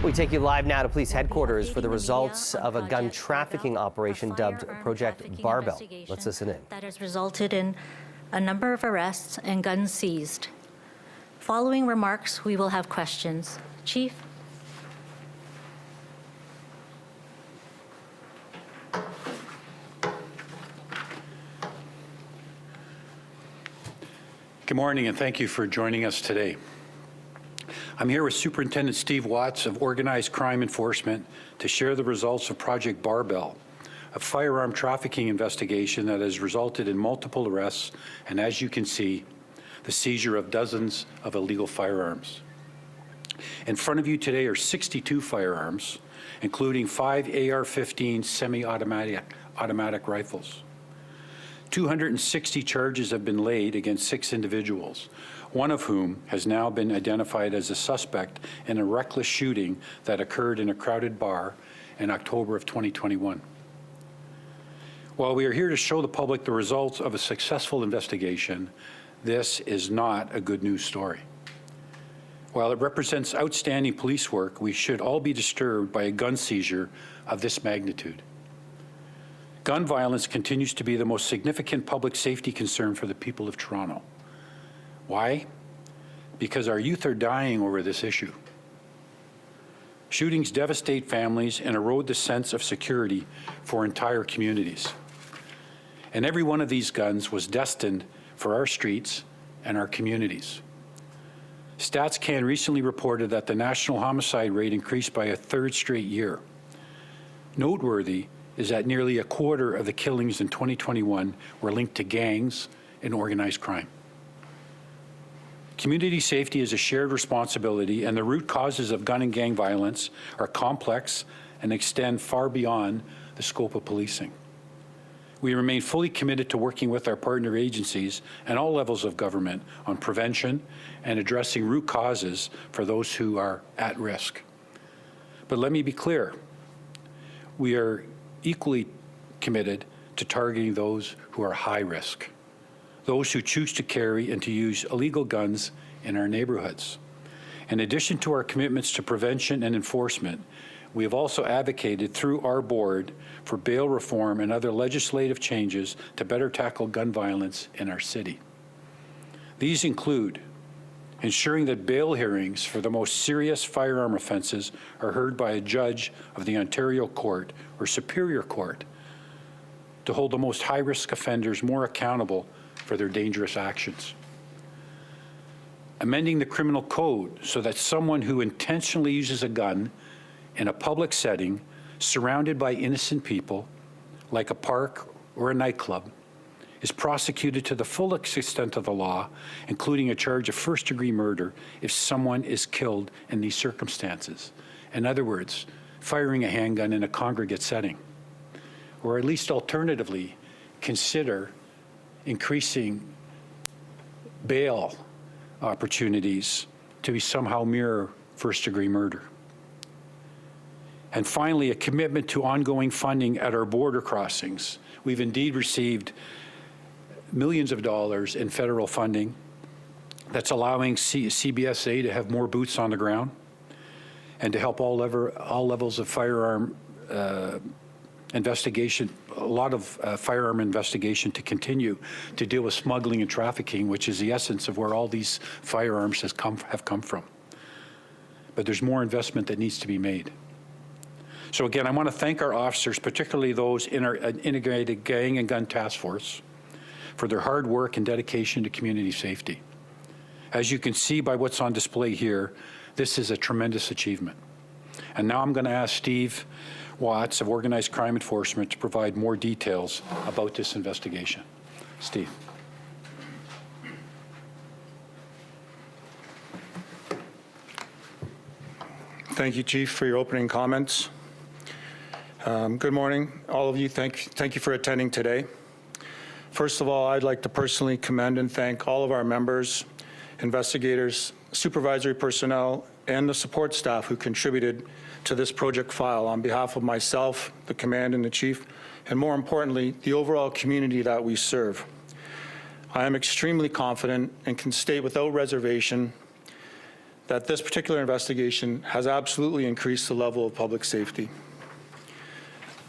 We take you live now to police headquarters for the results of a gun trafficking operation dubbed Project Barbell. Let's listen in. That has resulted in a number of arrests and guns seized. Following remarks, we will have questions. Chief? Good morning, and thank you for joining us today. I'm here with Superintendent Steve Watts of Organized Crime Enforcement to share the results of Project Barbell, a firearm trafficking investigation that has resulted in multiple arrests and, as you can see, the seizure of dozens of illegal firearms. In front of you today are 62 firearms, including 5 AR-15 semi-automatic rifles. 260 charges have been laid against 6 individuals, one of whom has now been identified as a suspect in a reckless shooting that occurred in a crowded bar in October of 2021. While we are here to show the public the results of a successful investigation, this is not a good news story. While it represents outstanding police work, we should all be disturbed by a gun seizure of this magnitude. Gun violence continues to be the most significant public safety concern for the people of Toronto. Why? Because our youth are dying over this issue. Shootings devastate families and erode the sense of security for entire communities. And every one of these guns was destined for our streets and our communities. StatsCan recently reported that the national homicide rate increased by a 3rd straight year. Noteworthy is that nearly a quarter of the killings in 2021 were linked to gangs and organized crime. Community safety is a shared responsibility, and the root causes of gun and gang violence are complex and extend far beyond the scope of policing. We remain fully committed to working with our partner agencies and all levels of government on prevention and addressing root causes for those who are at risk. But let me be clear, we are equally committed to targeting those who are high risk, those who choose to carry and to use illegal guns in our neighborhoods. In addition to our commitments to prevention and enforcement, we have also advocated through our board for bail reform and other legislative changes to better tackle gun violence in our city. These include ensuring that bail hearings for the most serious firearm offenses are heard by a judge of the Ontario Court or Superior Court to hold the most high-risk offenders more accountable for their dangerous actions. Amending the criminal code so that someone who intentionally uses a gun in a public setting surrounded by innocent people, like a park or a nightclub, is prosecuted to the full extent of the law, including a charge of first-degree murder if someone is killed in these circumstances. In other words, firing a handgun in a congregate setting. Or at least alternatively, consider increasing bail opportunities to be somehow mirror first-degree murder. And finally, a commitment to ongoing funding at our border crossings. We've indeed received millions of dollars in federal funding that's allowing CBSA to have more boots on the ground and to help all levels of firearm investigation, a lot of firearm investigation to continue to deal with smuggling and trafficking, which is the essence of where all these firearms have come from. But there's more investment that needs to be made. So again, I want to thank our officers, particularly those in our integrated gang and gun task force, for their hard work and dedication to community safety. As you can see by what's on display here, this is a tremendous achievement. And now I'm going to ask Steve Watts of Organized Crime Enforcement to provide more details about this investigation. Steve. Thank you, Chief, for your opening comments. Good morning, all of you. Thank you for attending today. First of all, I'd like to personally commend and thank all of our members, investigators, supervisory personnel, and the support staff who contributed to this project file on behalf of myself, the command and the chief, and more importantly, the overall community that we serve. I am extremely confident and can state without reservation that this particular investigation has absolutely increased the level of public safety.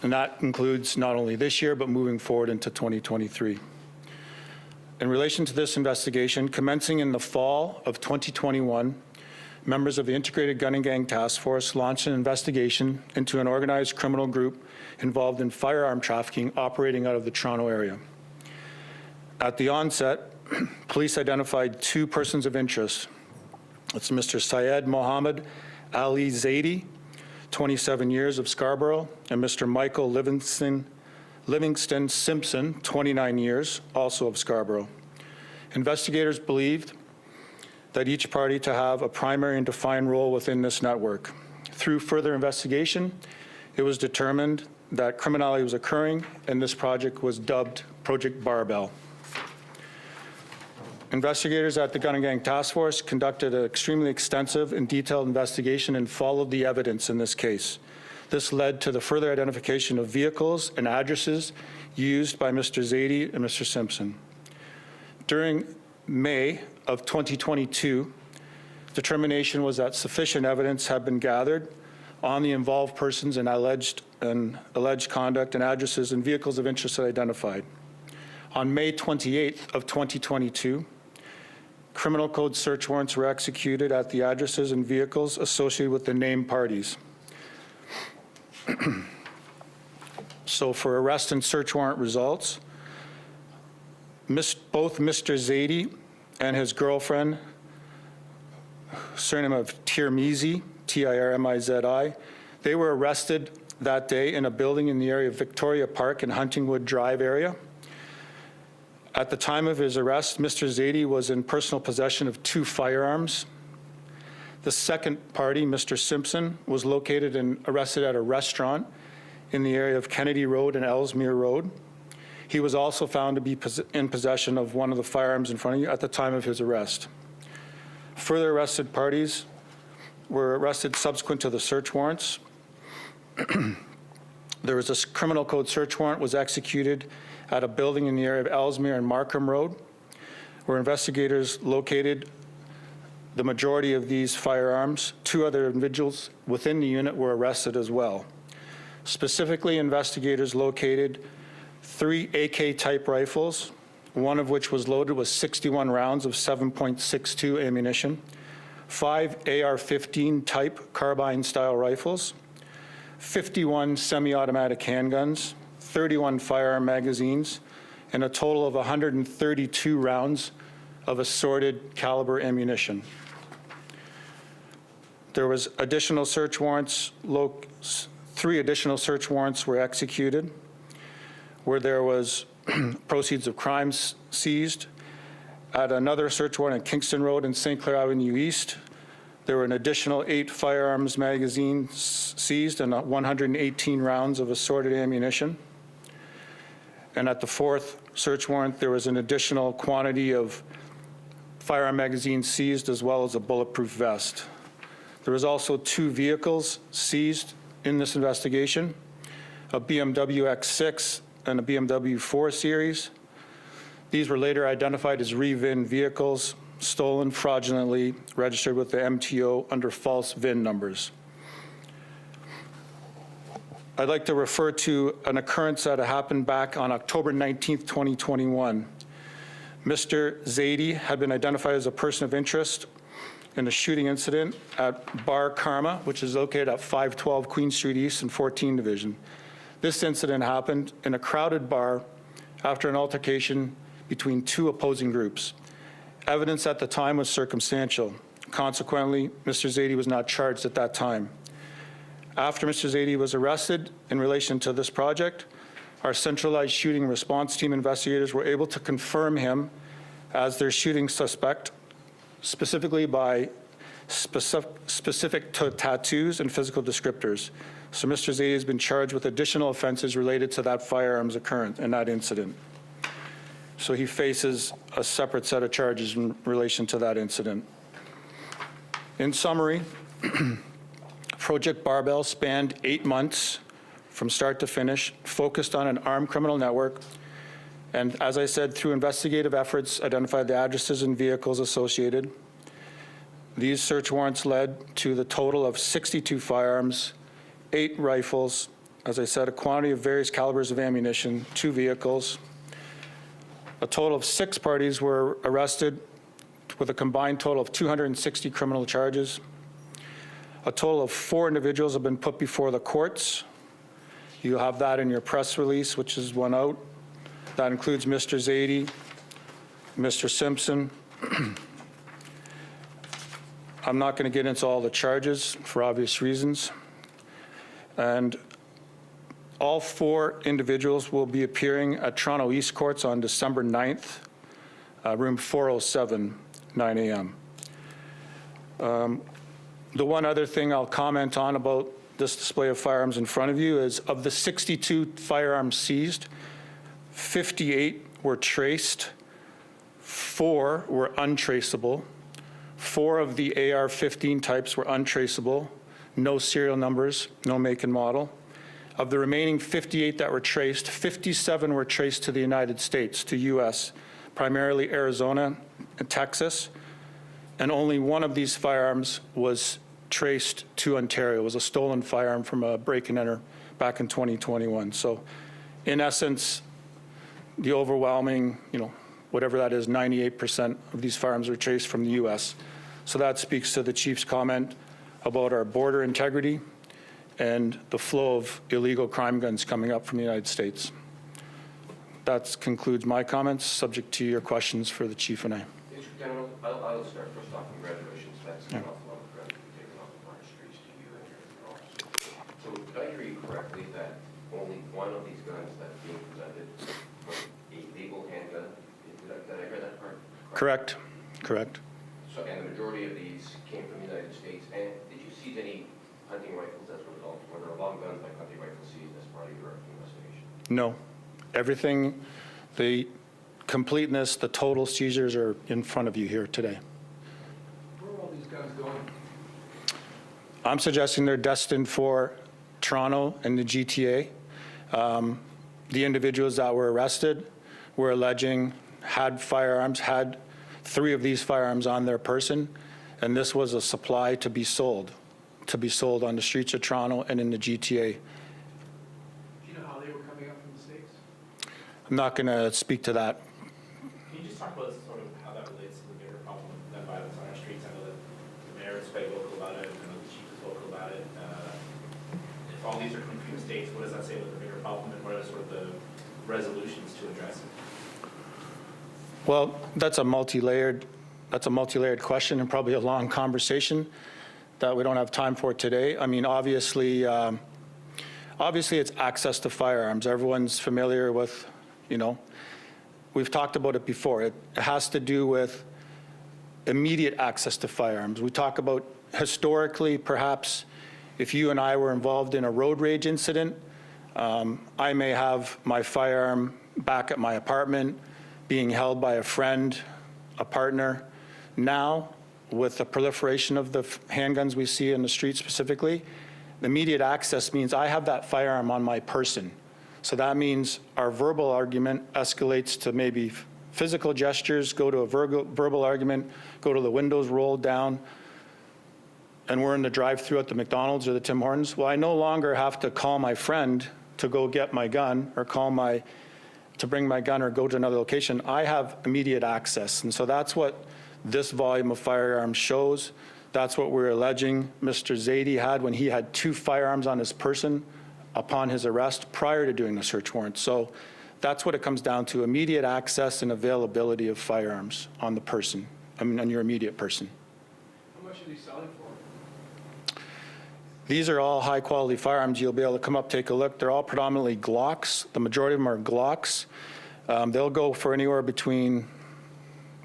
And that includes not only this year, but moving forward into 2023. In relation to this investigation, commencing in the fall of 2021, members of the Integrated Gun and Gang Task Force launched an investigation into an organized criminal group involved in firearm trafficking operating out of the Toronto area. At the onset, police identified two persons of interest. It's Mr. Syed Mohammed Ali Zaidi, 27 years, of Scarborough, and Mr. Michael Livingston Simpson, 29 years, also of Scarborough. Investigators believed that each party to have a primary and defined role within this network. Through further investigation, it was determined that criminality was occurring, and this project was dubbed Project Barbell. Investigators at the Gun and Gang Task Force conducted an extremely extensive and detailed investigation and followed the evidence in this case. This led to the further identification of vehicles and addresses used by Mr. Zaidi and Mr. Simpson. During May of 2022, determination was that sufficient evidence had been gathered on the involved persons and alleged conduct and addresses and vehicles of interest identified. On May 28th of 2022, criminal code search warrants were executed at the addresses and vehicles associated with the named parties. So for arrest and search warrant results, both Mr. Zaidi and his girlfriend, surname of Tirmizi, Tirmizi, they were arrested that day in a building in the area of Victoria Park and Huntingwood Drive area. At the time of his arrest, Mr. Zaidi was in personal possession of 2 firearms. The second party, Mr. Simpson, was located and arrested at a restaurant in the area of Kennedy Road and Ellesmere Road. He was also found to be in possession of one of the firearms in front of you at the time of his arrest. Further arrested parties were arrested subsequent to the search warrants. There was a criminal code search warrant was executed at a building in the area of Ellesmere and Markham Road, where investigators located the majority of these firearms. 2 other individuals within the unit were arrested as well. Specifically, investigators located 3 AK-type rifles, one of which was loaded with 61 rounds of 7.62 ammunition, 5 AR-15 type carbine-style rifles, 51 semi-automatic handguns, 31 firearm magazines, and a total of 132 rounds of assorted caliber ammunition. There was additional search warrants, 3 additional search warrants were executed, where there was proceeds of crimes seized. At another search warrant at Kingston Road and St. Clair Avenue East, there were an additional 8 firearms magazines seized and 118 rounds of assorted ammunition. And at the 4th search warrant, there was an additional quantity of firearm magazines seized, as well as a bulletproof vest. There was also 2 vehicles seized in this investigation, a BMW X6 and a BMW 4 Series. These were later identified as re-VIN vehicles, stolen fraudulently, registered with the MTO under false VIN numbers. I'd like to refer to an occurrence that happened back on October 19th, 2021. Mr. Zaidi had been identified as a person of interest in a shooting incident at Bar Karma, which is located at 512 Queen Street East and 14 Division. This incident happened in a crowded bar after an altercation between 2 opposing groups. Evidence at the time was circumstantial. Consequently, Mr. Zaidi was not charged at that time. After Mr. Zaidi was arrested in relation to this project, our centralized shooting response team investigators were able to confirm him as their shooting suspect, specifically by specific tattoos and physical descriptors. So Mr. Zaidi has been charged with additional offenses related to that firearms occurrence in that incident. So he faces a separate set of charges in relation to that incident. In summary, Project Barbell spanned 8 months from start to finish, focused on an armed criminal network, and as I said, through investigative efforts, identified the addresses and vehicles associated. These search warrants led to the total of 62 firearms, 8 rifles, as I said, a quantity of various calibers of ammunition, 2 vehicles. A total of 6 parties were arrested with a combined total of 260 criminal charges. A total of 4 individuals have been put before the courts. You'll have that in your press release, which is one out. That includes Mr. Zaidi, Mr. Simpson. I'm not going to get into all the charges for obvious reasons. And all 4 individuals will be appearing at Toronto East Courts on December 9th, room 407, 9 a.m. The one other thing I'll comment on about this display of firearms in front of you is of the 62 firearms seized, 58 were traced, 4 were untraceable, 4 of the AR-15 types were untraceable, no serial numbers, no make and model. Of the remaining 58 that were traced, 57 were traced to the United States, to US, primarily Arizona and Texas, and only one of these firearms was traced to Ontario. It was a stolen firearm from a break-and-enter back in 2021. So in essence, the overwhelming, whatever that is, 98% of these firearms were traced from the US. So that speaks to the chief's comment about our border integrity and the flow of illegal crime guns coming up from the United States. That concludes my comments, subject to your questions for the chief and I. General, I'll start first off. Congratulations. That's an awful lot of credit to be taken off the March streets to you and your office. So did I hear you correctly that only one of these guns that's being presented was a legal handgun? Did I hear that part? Correct. Correct. So, and the majority of these came from the United States. And did you seize any hunting rifles as a result? Were there a lot of guns like hunting rifles seized as part of your investigation? No. Everything, the completeness, the total seizures are in front of you here today. Where are all these guns going? I'm suggesting they're destined for Toronto and the GTA. The individuals that were arrested were alleging had firearms, had 3 of these firearms on their person, and this was a supply to be sold on the streets of Toronto and in the GTA. Do you know how they were coming up from the States? I'm not going to speak to that. Can you just talk about sort of how that relates to the bigger problem of gun violence on our streets? I know that the mayor is quite vocal about it. I know the chief is vocal about it. If all these are coming from the States, what does that say about the bigger problem, and what are sort of the resolutions to address it? Well, that's a multi-layered question and probably a long conversation that we don't have time for today. I mean, obviously it's access to firearms. Everyone's familiar with, we've talked about it before. It has to do with immediate access to firearms. We talk about historically, perhaps, if you and I were involved in a road rage incident, I may have my firearm back at my apartment being held by a friend, a partner. Now, with the proliferation of the handguns we see in the street specifically, immediate access means I have that firearm on my person. So that means our verbal argument escalates to maybe physical gestures, go to a verbal argument, go to the windows rolled down, and we're in the drive-thru at the McDonald's or the Tim Hortons. Well, I no longer have to call my friend to go get my gun or to bring my gun or go to another location. I have immediate access. And so that's what this volume of firearms shows. That's what we're alleging Mr. Zaidi had when he had 2 firearms on his person upon his arrest prior to doing the search warrant. So that's what it comes down to, immediate access and availability of firearms on the person, on your immediate person. How much are these selling for? These are all high-quality firearms. You'll be able to come up, take a look. They're all predominantly Glocks. The majority of them are Glocks. They'll go for anywhere between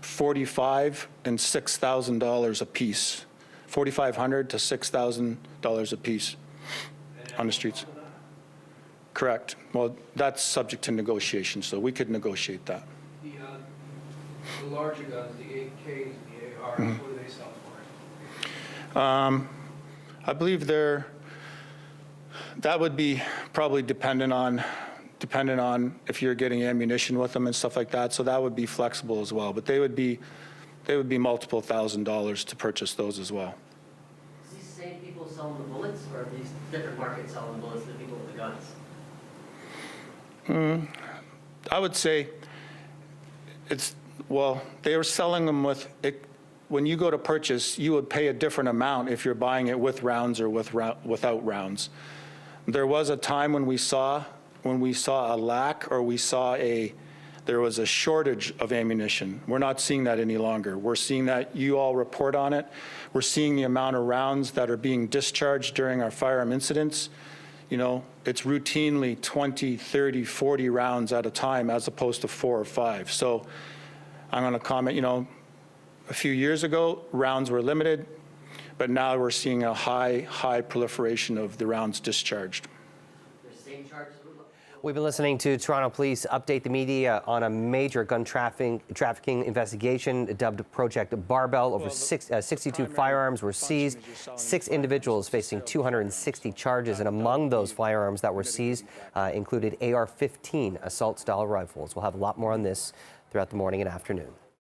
$4,500 and $6,000 a piece, $4,500 to $6,000 a piece on the streets. Correct. Well, that's subject to negotiation, so we could negotiate that. The larger guns, the 8Ks, the ARs, what do they sell for? I believe that would be probably dependent on if you're getting ammunition with them and stuff like that. So that would be flexible as well. But they would they would be multiple $1,000s to purchase those as well. Is these same people selling the bullets, or are these different markets selling the bullets to the people with the guns? I would say well, they were selling them with it. When you go to purchase, you would pay a different amount if you're buying it with rounds or without rounds. There was a time when we saw a lack, or there was a shortage of ammunition. We're not seeing that any longer. We're seeing that you all report on it. We're seeing the amount of rounds that are being discharged during our firearm incidents. You know, it's routinely 20, 30, 40 rounds at a time, as opposed to 4 or 5. So I'm going to comment, you know, a few years ago, rounds were limited, but now we're seeing a high proliferation of the rounds discharged. There's same charges? We've been listening to Toronto Police update the media on a major gun trafficking investigation dubbed Project Barbell. Over 62 firearms were seized, 6 individuals facing 260 charges, and among those firearms that were seized included AR-15 assault-style rifles. We'll have a lot more on this throughout the morning and afternoon.